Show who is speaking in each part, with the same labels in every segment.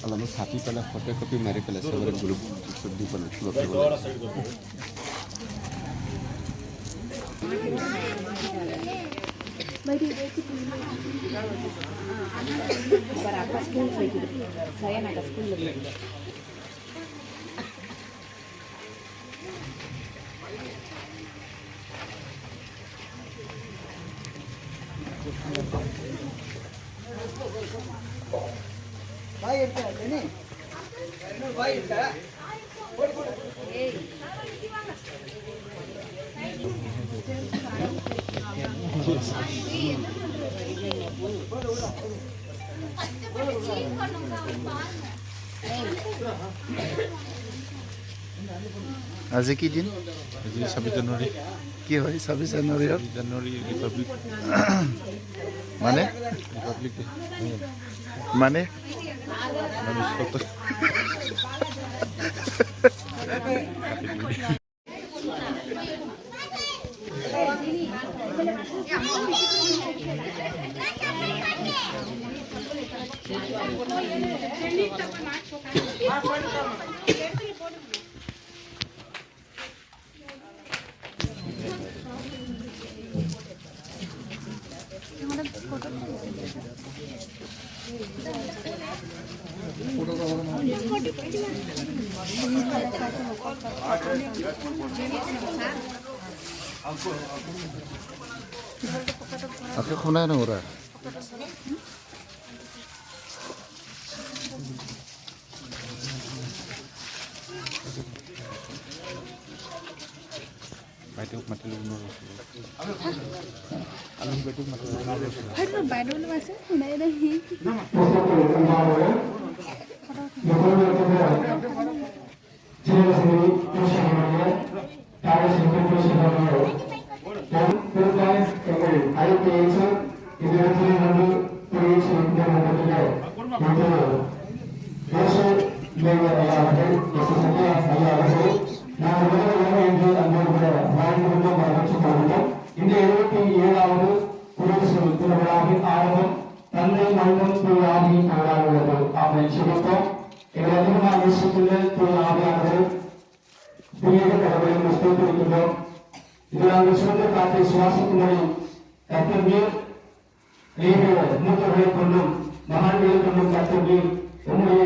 Speaker 1: अलग साथी पहले फोटो कॉपी मेरे पहले सेवरल ग्रुप शुद्धि पर शुरू
Speaker 2: saya nak school lebih. Baik tak ini? Baik tak?
Speaker 3: आज की दिन?
Speaker 1: आज 26 जनवरी
Speaker 3: কি হয় 26 জানুৱাৰী
Speaker 1: जनवरी रिपब्लिक
Speaker 3: মানে
Speaker 1: रिपब्लिक डे
Speaker 3: মানে Aku kena na ora.
Speaker 1: Batuk mati lu nol. Alun batuk mati lu nol.
Speaker 2: Hello, baru lu masuk? Udah dah.
Speaker 4: இந்த 77வது குடியரசு திருவிழாவின் ஆரம்பம் தந்தை மகன் தூய் ஆவியின் பெயரால் உள்ளது. அவரை சிறப்போம். எங்கள் அதிகமாக நேசித்துள்ள தூய் ஆவியானவர் புதிய கடவுளை ஸ்தோத்திரிக்கின்றோம். இது நாங்கள் சொந்த காற்றை சுவாசிக்கும்படி கர்த்தர் மூத்தவர்களை கொண்டும் மகான்களை கொண்டும் கர்த்தர் உங்களுடைய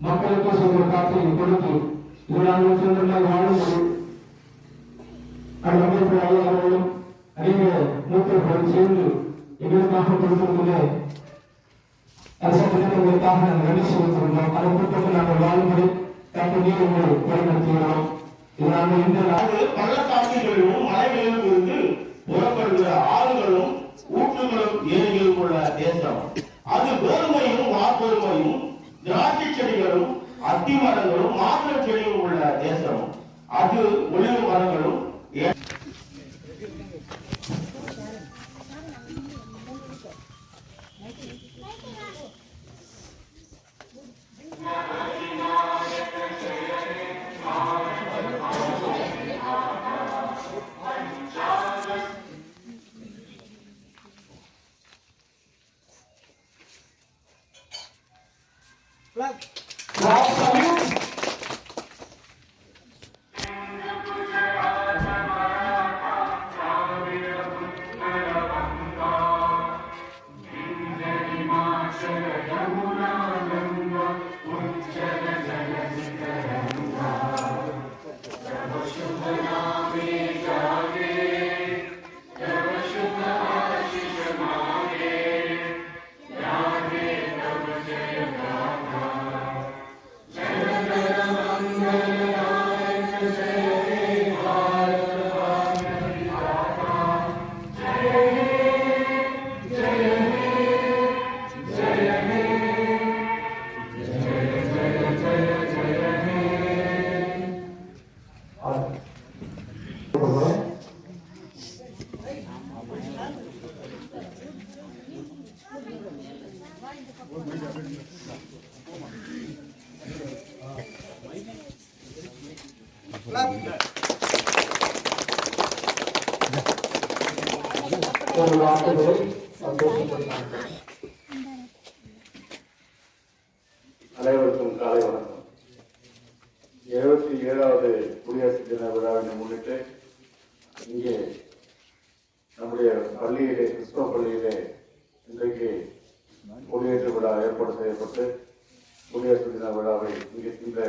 Speaker 4: மக்களுக்கு சொல்ற காற்றை கொடுத்து இது நாங்கள் சொந்தமாக வாழும்போது அவர்களும் அதிக மூத்தவர்களும் சேர்ந்து எங்களுக்காக கொடுத்திருக்கிற அரசாங்கத்திற்காக நாங்கள் நன்றி செலுத்துகின்றோம். அதை பொறுத்து நாங்கள் வாழும்படி கர்த்தர் உங்களை பயன்படுத்துகிறோம். இது நாங்கள் இந்த
Speaker 5: பள்ளத்தாக்குகளிலும் மலைகளிலும் இருந்து புறப்படுகிற ஆறுகளும் ஊற்றுகளும் ஏரிகளும் உள்ள தேசம். அது கோதுமையும் வாக்கோதுமையும் திராட்சை செடிகளும் அத்தி மரங்களும் மாத்திர செடிகளும் உள்ள தேசம். அது ஒளிவு மரங்களும்
Speaker 4: ஒரு வார்த்தைகளை சந்தோஷப்படுகிறார்கள்.
Speaker 6: அனைவருக்கும் காலை வணக்கம். 77வது குடியரசு தின விழாவினை முன்னிட்டு இங்கே நம்முடைய பள்ளியிலே, கிறிஸ்தவ பள்ளியிலே இன்றைக்கு கொடியேற்று விழா ஏற்பாடு செய்யப்பட்டு குடியரசு தின விழாவை இங்கே இந்த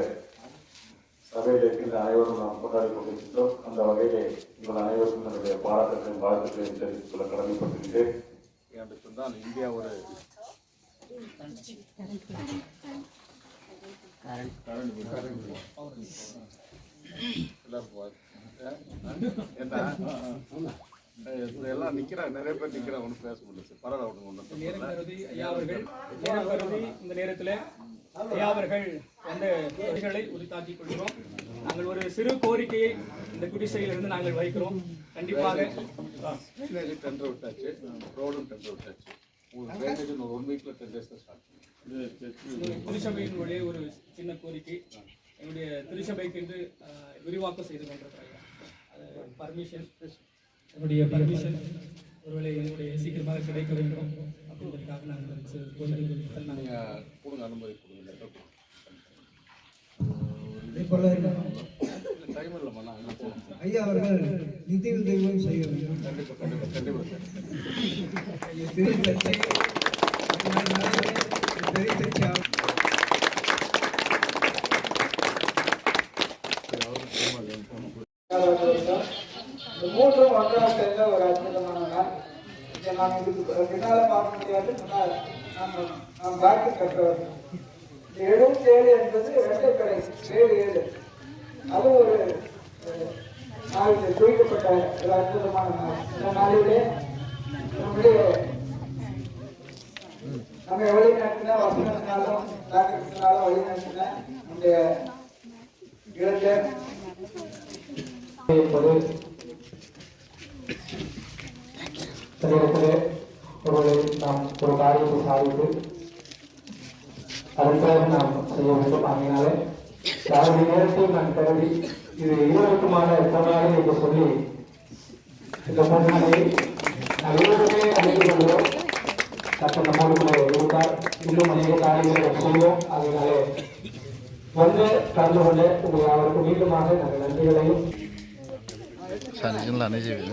Speaker 6: சபையில் இருக்கின்ற அனைவரும் நாம் கொண்டாடி கொண்டிருக்கின்றோம். அந்த வகையிலே உங்கள் அனைவருக்கும் என்னுடைய பாராட்டுகளையும் வாழ்த்துக்களையும் தெரிவித்துக் கொள்ள கடமைப்பட்டிருக்கிறேன். என்று சொன்னால் இந்தியா ஒரு எல்லாம் நிக்கிறாங்க, நிறைய பேர் நிக்கிறாங்க, ஒன்றும் பேச முடியல. பரவாயில்ல,
Speaker 7: நேரம் கருதி ஐயா அவர்கள் இந்த நேரத்தில் ஐயா அவர்கள் அந்த கோரிக்கைகளை உரித்தாக்கிக் கொள்கிறோம். நாங்கள் ஒரு சிறு கோரிக்கையை இந்த குடிசையிலிருந்து நாங்கள் வைக்கிறோம். கண்டிப்பாக
Speaker 6: டெண்டர் விட்டாச்சு, ரோடும் டெண்டர் விட்டாச்சு. உங்களுக்கு 1 வீக்ல 10 days ஸ்டார்ட் பண்ணுவோம்.
Speaker 7: திருச்சபையினுடைய ஒரு சின்ன கோரிக்கை, என்னுடைய திருச்சபைக்கு என்று விரிவாக்கம் செய்து கொண்டிருக்கிறாங்க. பர்மிஷன், என்னுடைய பர்மிஷன் ஒருவேளை என்னுடைய சீக்கிரமாக கிடைக்க வேண்டும் அப்படின்றதுக்காக நாங்கள் கோரிக்கை
Speaker 6: நீங்கள் கொடுங்க, அனுமதி கொடுங்க. டைம் இல்லைம்மா, நான்
Speaker 8: ஐயா அவர்கள் நிதி உதவியும் செய்ய வேண்டும்.
Speaker 6: கண்டிப்பாக
Speaker 8: இந்த மூன்றும் ஒன்றாக சேர்ந்த ஒரு அற்புதமான நாள். இதை நாம் இதுக்கு பின்னால பார்க்க முடியாது. நாம் பாக்கி கற்றவர்கள். இந்த 77 என்பது இரட்டைப்படை 7 அது ஒரு நாளில் குறிக்கப்பட்ட ஒரு அற்புதமான நாள். இந்த நாளிலே நம்ம வழிநடத்தின வசனத்தினாலும் தாக்கத்தினாலும் வழிநடத்தின நம்முடைய இளைஞர்
Speaker 4: என்பது ஒருவரை நாம் ஒரு காரியத்தை சாதித்து அதற்காக நாம் செய்ய வேண்டும். அதனாலே யாருடைய நேரத்தையும் நான் கருதி இது இருவருக்குமான சொன்னாலே என்று சொல்லி இந்த பொன்னாலை நாம் இருவருமே அறிந்து கொள்கிறோம். தக்க நம்மளுக்குள்ளே இருந்தால் இன்னும் அநேக காரியங்களை செய்வோம். அதனாலே வந்து கலந்து கொண்டு உங்களை அவருக்கு மீண்டுமாக நாங்கள் நன்றிகளையும்
Speaker 3: சார் நிஜங்களா நிஜம்